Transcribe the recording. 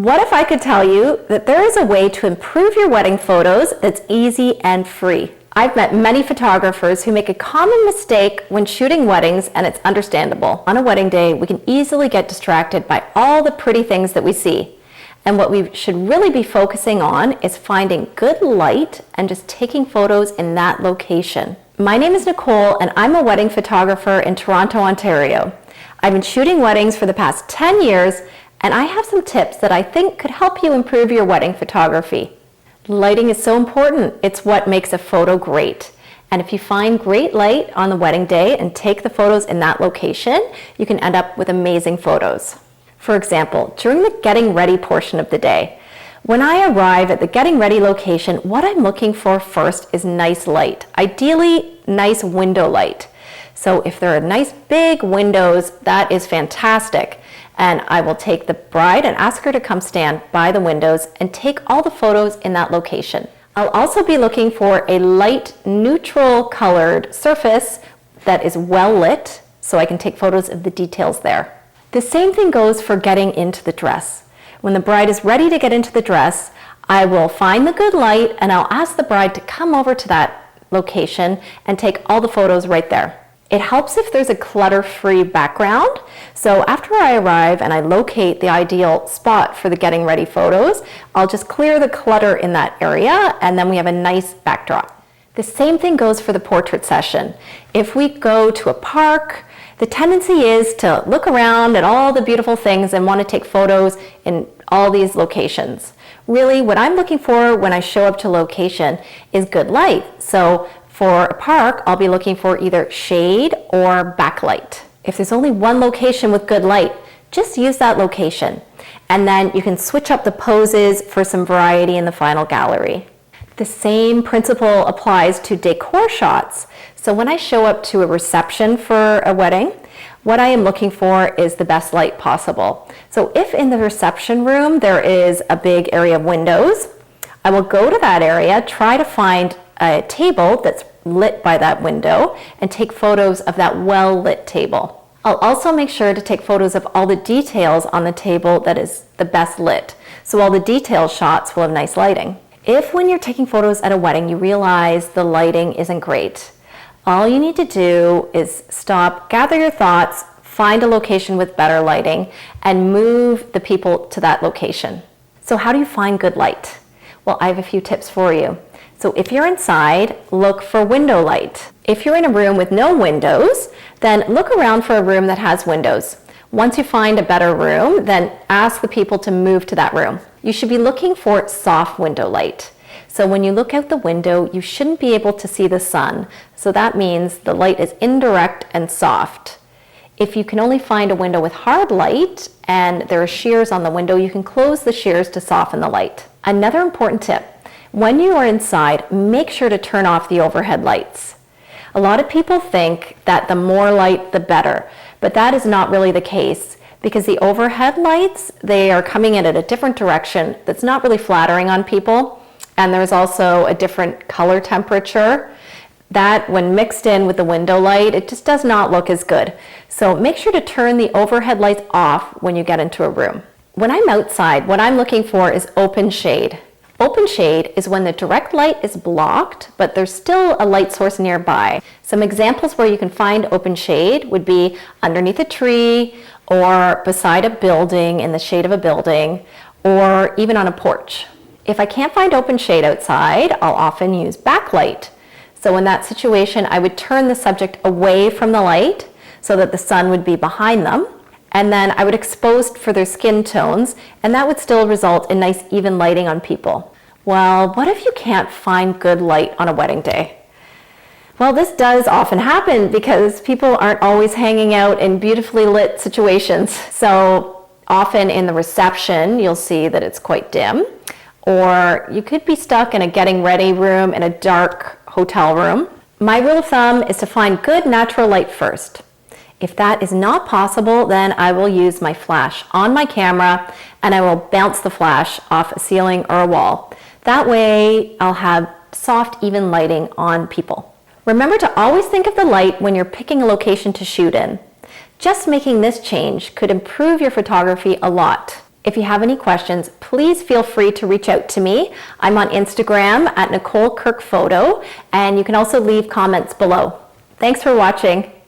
What if I could tell you that there is a way to improve your wedding photos that's easy and free? I've met many photographers who make a common mistake when shooting weddings, and it's understandable. On a wedding day, we can easily get distracted by all the pretty things that we see. And what we should really be focusing on is finding good light and just taking photos in that location. My name is Nicole, and I'm a wedding photographer in Toronto, Ontario. I've been shooting weddings for the past 10 years, and I have some tips that I think could help you improve your wedding photography. Lighting is so important. It's what makes a photo great. And if you find great light on the wedding day and take the photos in that location, you can end up with amazing photos. For example, during the getting ready portion of the day, when I arrive at the getting ready location, what I'm looking for first is nice light, ideally nice window light. So if there are nice big windows, that is fantastic. And I will take the bride and ask her to come stand by the windows and take all the photos in that location. I'll also be looking for a light neutral colored surface that is well lit so I can take photos of the details there. The same thing goes for getting into the dress. When the bride is ready to get into the dress, I will find the good light and I'll ask the bride to come over to that location and take all the photos right there. It helps if there's a clutter-free background. So after I arrive and I locate the ideal spot for the getting ready photos, I'll just clear the clutter in that area and then we have a nice backdrop. The same thing goes for the portrait session. If we go to a park, the tendency is to look around at all the beautiful things and want to take photos in all these locations. Really, what I'm looking for when I show up to location is good light. So for a park, I'll be looking for either shade or backlight. If there's only one location with good light, just use that location. And then you can switch up the poses for some variety in the final gallery. The same principle applies to decor shots. So when I show up to a reception for a wedding, what I am looking for is the best light possible. So if in the reception room there is a big area of windows, I will go to that area, try to find a table that's lit by that window and take photos of that well-lit table. I'll also make sure to take photos of all the details on the table that is the best lit. So all the detail shots will have nice lighting. If when you're taking photos at a wedding you realize the lighting isn't great, all you need to do is stop, gather your thoughts, find a location with better lighting, and move the people to that location. So how do you find good light? Well, I have a few tips for you. So if you're inside, look for window light. If you're in a room with no windows, then look around for a room that has windows. Once you find a better room, then ask the people to move to that room. You should be looking for soft window light. So when you look out the window, you shouldn't be able to see the sun. So that means the light is indirect and soft. If you can only find a window with hard light and there are shears on the window, you can close the shears to soften the light. Another important tip. When you are inside, make sure to turn off the overhead lights. A lot of people think that the more light, the better, but that is not really the case because the overhead lights, they are coming in at a different direction that's not really flattering on people, and there's also a different color temperature that when mixed in with the window light, it just does not look as good. So make sure to turn the overhead lights off when you get into a room. When I'm outside, what I'm looking for is open shade. Open shade is when the direct light is blocked, but there's still a light source nearby. Some examples where you can find open shade would be underneath a tree or beside a building in the shade of a building or even on a porch. If I can't find open shade outside, I'll often use backlight. So in that situation, I would turn the subject away from the light so that the sun would be behind them. And then I would expose for their skin tones, and that would still result in nice even lighting on people. Well, what if you can't find good light on a wedding day? Well, this does often happen because people aren't always hanging out in beautifully lit situations. So often in the reception, you'll see that it's quite dim, or you could be stuck in a getting ready room in a dark hotel room. My rule of thumb is to find good natural light first. If that is not possible, then I will use my flash on my camera and I will bounce the flash off a ceiling or a wall. That way I'll have soft, even lighting on people. Remember to always think of the light when you're picking a location to shoot in. Just making this change could improve your photography a lot. If you have any questions, please feel free to reach out to me. I'm on Instagram at Nicole Kirk Photo, and you can also leave comments below. Thanks for watching.